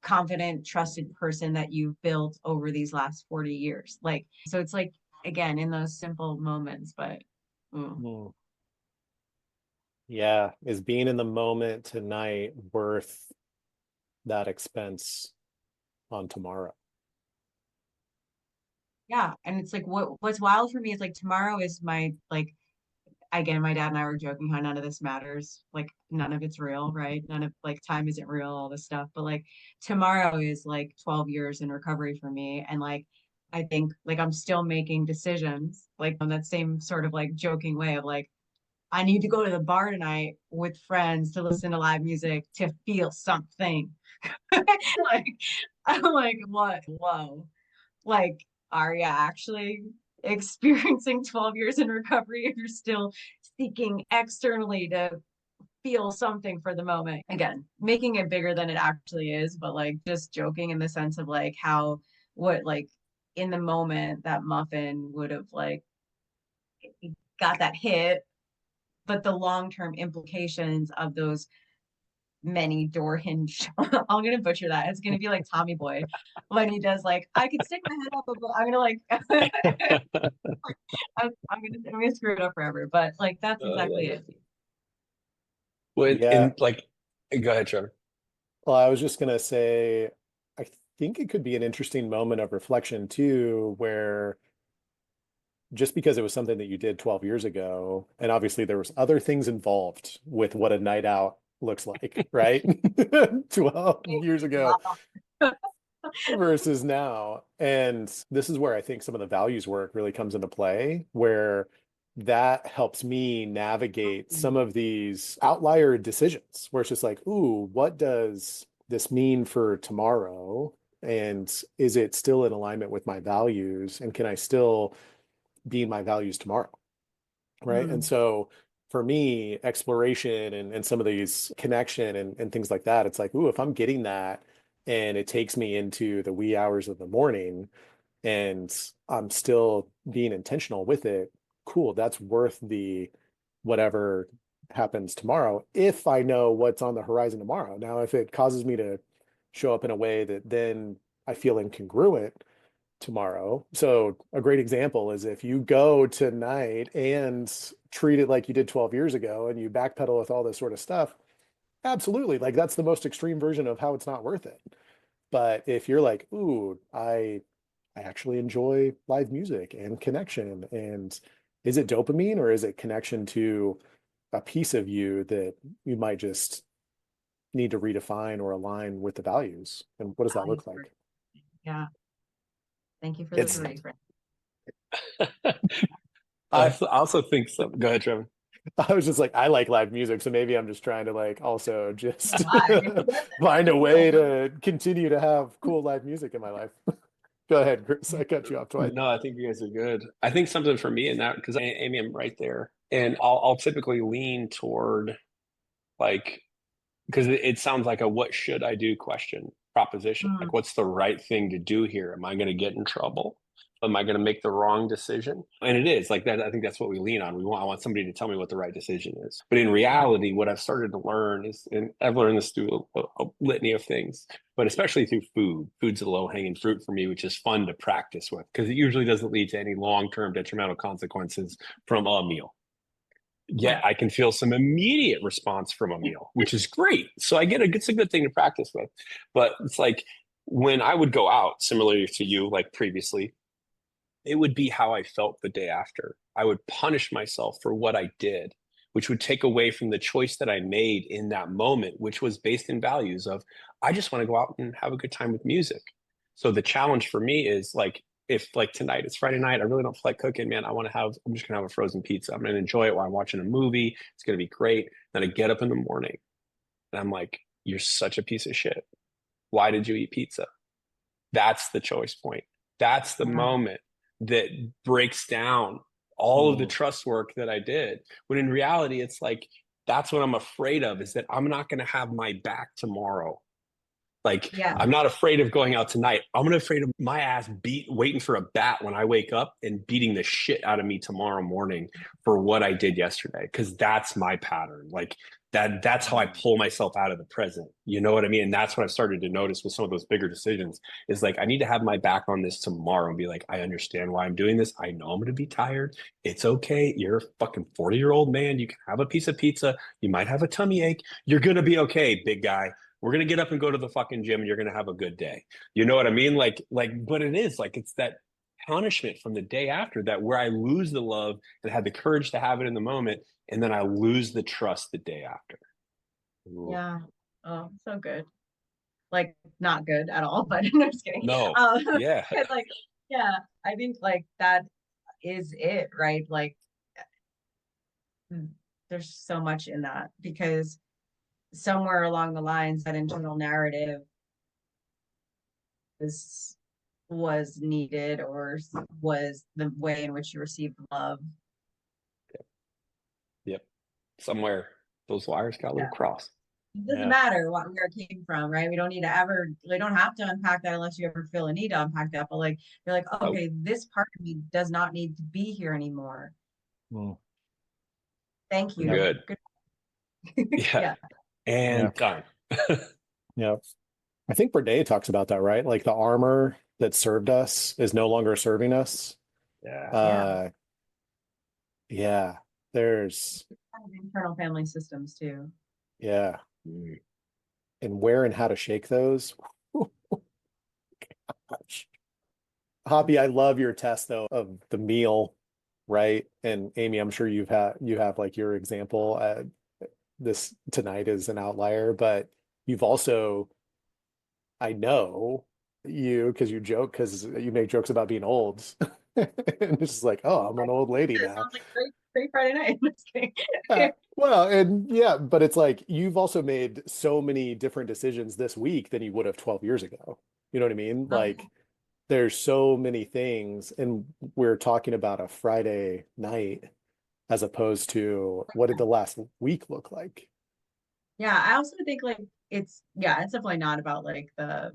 confident, trusted person that you've built over these last 40 years? Like, so it's like, again, in those simple moments, but Mm. Yeah. Is being in the moment tonight worth that expense on tomorrow? yeah. And it's like, what's wild for me is like, tomorrow is my, like, again, my dad and I were joking how none of this matters. Like, none of it's real, right? None of like time isn't real, all this stuff. But like, tomorrow is like 12 years in recovery for me. And like, I think like I'm still making decisions, like on that same sort of like joking way of like, I need to go to the bar tonight with friends to listen to live music to feel something. Like, I'm like, what? Whoa. Like, are you actually experiencing 12 years in recovery if you're still seeking externally to feel something for the moment? Again, making it bigger than it actually is, but like just joking in the sense of like what like in the moment that muffin would have like got that hit, but the long-term implications of those many door hinge. I'm gonna butcher that. It's gonna be like Tommy Boy when he does like I could stick my head up, but I'm gonna like I'm gonna screw it up forever. But like that's exactly it. Well, Yeah. and like, go ahead, Trevor. Well, I was just gonna say, I think it could be an interesting moment of reflection too, where just because it was something that you did 12 years ago, and obviously there was other things involved with what a night out looks like, right? 12 years ago versus now. And this is where I think some of the values work really comes into play, where that helps me navigate some of these outlier decisions where it's just like, ooh, what does this mean for tomorrow? And is it still in alignment with my values? And can I still be my values tomorrow? Right. And Mm, so for me, exploration and some of these connection and things like that, it's like, ooh, if I'm getting that and it takes me into the wee hours of the morning and I'm still being intentional with it, cool, that's worth the whatever happens tomorrow if I know what's on the horizon tomorrow. Now, if it causes me to show up in a way that then I feel incongruent tomorrow. So a great example is if you go tonight and treat it like you did 12 years ago and you backpedal with all this sort of stuff, absolutely. Like that's the most extreme version of how it's not worth it. But if you're like, ooh, I actually enjoy live music and connection, and is it dopamine or is it connection to a piece of you that you might just need to redefine or align with the values? And what does that look like? yeah. Thank you for the It's reframe. I I also think so. Go ahead, Trevor. I was just like, I like live music, so maybe I'm just trying to like also just Why? find a way to continue to have cool live music in my life. Go ahead, Chris. I cut you off twice. No, I think you guys are good. I think something for me in that, because Amy, I'm right there. And I'll typically lean toward like, because it sounds like a what should I do question proposition. Mm, Like, what's the right thing to do here? Am I going to get in trouble? Am I going to make the wrong decision? And it is like that. I think that's what we lean on. I want somebody to tell me what the right decision is. But in reality, what I've started to learn is, and I've learned this through a litany of things, but especially through food. Food's a low hanging fruit for me, which is fun to practice with because it usually doesn't lead to any long term detrimental consequences from a meal. Yet right. I can feel some immediate response from a meal, which is great. So it's a good thing to practice with. But it's like when I would go out, similarly to you, like previously, it would be how I felt the day after. I would punish myself for what I did which would take away from the choice that I made in that moment, which was based in values of, I just want to go out and have a good time with music. So the challenge for me is like, if like tonight, it's Friday night, I really don't feel like cooking, man. I'm just gonna have a frozen pizza. I'm gonna enjoy it while I'm watching a movie. It's gonna be great. Then I get up in the morning and I'm like, you're such a piece of shit. Why did you eat pizza? That's the choice point. That's the moment that breaks down all of the trust work that I did. When in reality, it's like, that's what I'm afraid of, is that I'm not going to have my back tomorrow. Like, I'm not afraid of going out tonight. I'm afraid of my ass waiting for a bat when I wake up and beating the shit out of me tomorrow morning for what I did yesterday. Cause that's my pattern. Like that's how I pull myself out of the present. You know what I mean? And that's what I've started to notice with some of those bigger decisions is like, I need to have my back on this tomorrow and be like, I understand why I'm doing this. I know I'm going to be tired. It's okay. You're a fucking 40-year-old man. You can have a piece of pizza. You might have a tummy ache. You're going to be okay, big guy. We're going to get up and go to the fucking gym and you're going to have a good day. You know what I mean? But it is like, it's that punishment from the day after that where I lose the love and had the courage to have it in the moment. And then I lose the trust the day after. Ooh. Yeah. Oh, so good. Like not good at all, but I'm just kidding. No. Yeah. Like, yeah, I think like that is it, right? Like there's so much in that because somewhere along the lines that internal narrative was needed or was the way in which you received love. Yep. Somewhere those wires got a little crossed. It doesn't matter where it came from, right? We don't have to unpack that unless you ever feel a need to unpack that. But like you're like, okay, this part of me does not need to be here anymore. Thank you. Good. Yeah. And done. Yeah. I think Bourdain talks about that, right? Like the armor that served us is no longer serving us. Yeah. There's internal family systems too. Yeah. And where and how to shake those. Gosh. Hoppe, I love your test though of the meal, right? And Amy, I'm sure you have like your example. This tonight is an outlier, but you've also, I know you because you make jokes about being old. And it's just like, oh, I'm an old lady now. Sounds like great Friday night. I'm just kidding. Well, and but it's like you've also made so many different decisions this week than you would have 12 years ago. You know what I mean? Like there's so many things, and we're talking about a Friday night as opposed to what did the last week look like? Yeah, I also think like it's definitely not about like the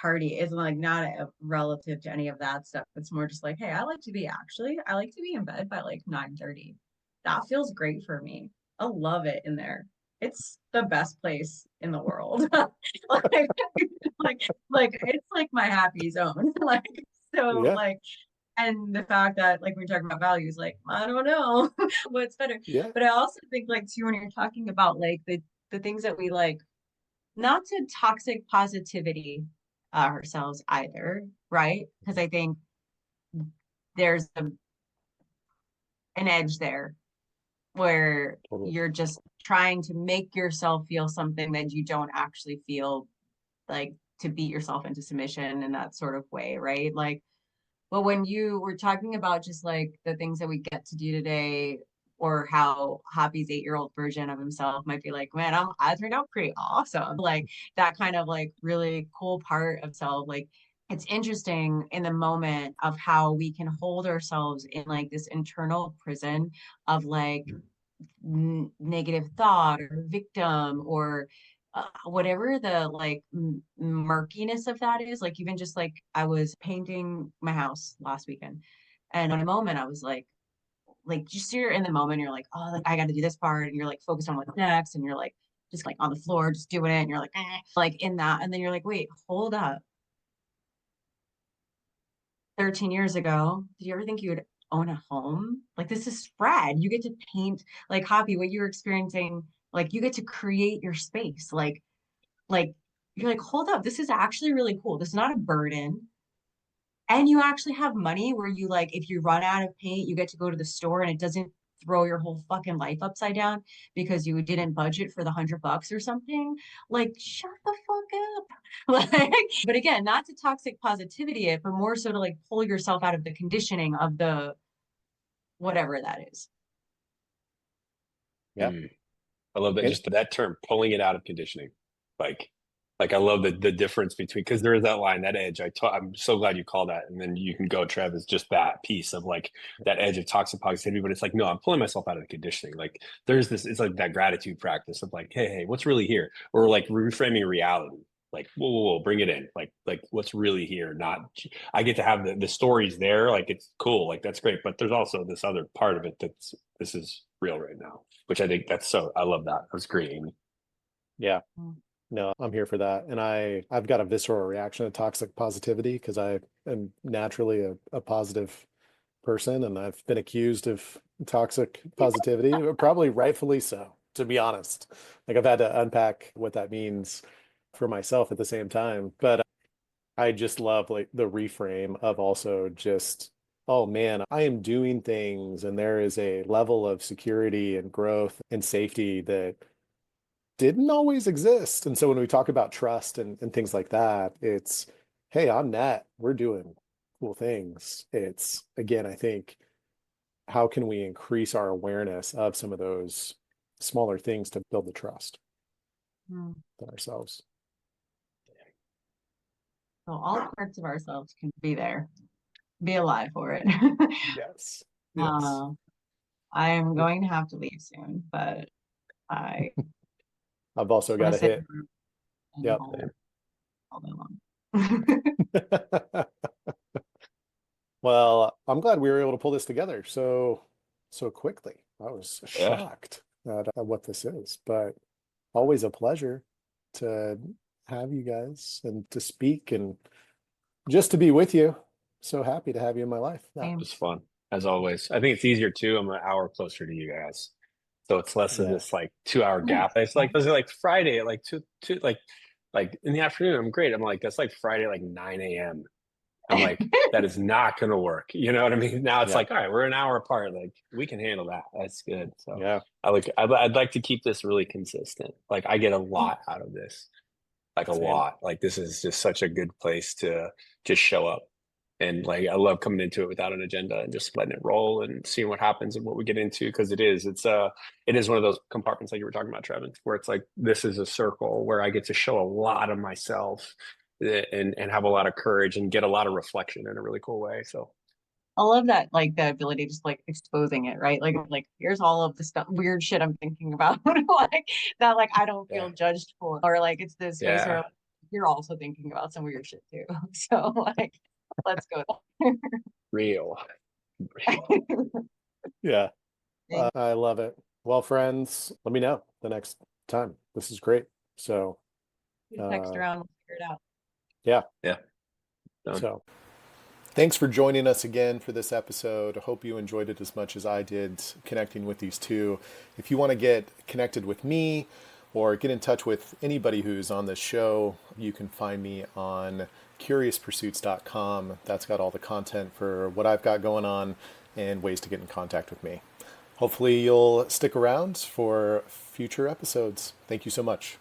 party. It's like not relative to any of that stuff. It's more just like, hey, I like to be in bed by like 9:30. That feels great for me. I love it in there. It's the best place in the world. like it's like my happy zone. And the fact that like we're talking about values, like I don't know what's better. But I also think like too when you're talking about like the things that we like, not to toxic positivity ourselves either, right? Because I think there's an edge there where you're just trying to make yourself feel something that you don't actually feel, like to beat yourself into submission in that sort of way, right? Like, but when you were talking about just like the things that we get to do today, or how Hoppe's 8-year-old version of himself might be like, man, I turned out pretty awesome. Like that kind of like really cool part of self. Like it's interesting in the moment of how we can hold ourselves in like this internal prison of like negative thought or victim or whatever the like murkiness of that is. Like even just like I was painting my house last weekend, and in a moment I was like just you're in the moment, you're like, oh, like I got to do this part, and you're like focused on what's next, and you're like just like on the floor just doing it, and you're like like in that, and then you're like, wait, hold up, 13 years ago did you ever think you would own a home? Like this is rad. You get to paint, like Hoppe, what you're experiencing, like you get to create your space, like you're like, hold up, this is actually really cool. This is not a burden. And you actually have money where you like, if you run out of paint, you get to go to the store and it doesn't throw your whole fucking life upside down because you didn't budget for the $100 or something. Like, shut the fuck up. Like, but again, not to toxic positivity it, but more so to like pull yourself out of the conditioning of the whatever that is. Yeah. I love that, just that term, pulling it out of conditioning. Like I love the difference between, because there is that line, that edge. I'm so glad you call that. And then you can go, Trev, is just that piece of like that edge of toxic positivity. But it's like, no, I'm pulling myself out of the conditioning. Like there's this, it's like that gratitude practice of like, hey, what's really here? Or like reframing reality. Like, whoa, bring it in. Like what's really here? Not, I get to have the stories there. Like, it's cool. Like, that's great. But there's also this other part of it this is real right now, which I think I love that. That's great, Amy. Yeah. No, I'm here for that. And I've got a visceral reaction to toxic positivity because I am naturally a positive person, and I've been accused of toxic positivity, probably rightfully so, to be honest. Like I've had to unpack what that means for myself at the same time. But I just love like the reframe of also just, oh man, I am doing things and there is a level of security and growth and safety that didn't always exist. And so when we talk about trust and things like that, it's, hey, on net, we're doing cool things. It's, again, I think, how can we increase our awareness of some of those smaller things to build the trust in ourselves? So all parts of ourselves can be there, be alive for it. Yes. I am going to have to leave soon, but I've also got to hit. Yep. All day long. Well, I'm glad we were able to pull this together so quickly. I was shocked at what this is, but always a pleasure to have you guys and to speak and just to be with you. So happy to have you in my life. It was fun, as always. I think it's easier too. I'm an hour closer to you guys, so it's less of this like 2 hour gap. It's like, was it like Friday at like two like in the afternoon? I'm great. I'm like, that's like Friday at like 9 a.m. I'm like, that is not going to work. You know what I mean? Now it's like, all right, we're an hour apart. Like we can handle that. That's good. So yeah, I'd like to keep this really consistent. Like I get a lot out of this, like a lot. Like this is just such a good place to just show up. And like I love coming into it without an agenda and just letting it roll and seeing what happens and what we get into, because it is one of those compartments like you were talking about, Trevon, where it's like this is a circle where I get to show a lot of myself and have a lot of courage and get a lot of reflection in a really cool way. So I love that, like the ability just like exposing it, right? Like here's all of the stuff, weird shit I'm thinking about, like that, like I don't feel judged for, or like it's this space where you're also thinking about some weird shit too. So like, let's go. Real. Yeah. I love it. Well, friends, let me know the next time. This is great. So text around, we'll figure it out. Yeah. Done. So thanks for joining us again for this episode. I hope you enjoyed it as much as I did connecting with these two. If you want to get connected with me or get in touch with anybody who's on this show, you can find me on CuriousPursuits.com. That's got all the content for what I've got going on and ways to get in contact with me. Hopefully you'll stick around for future episodes. Thank you so much.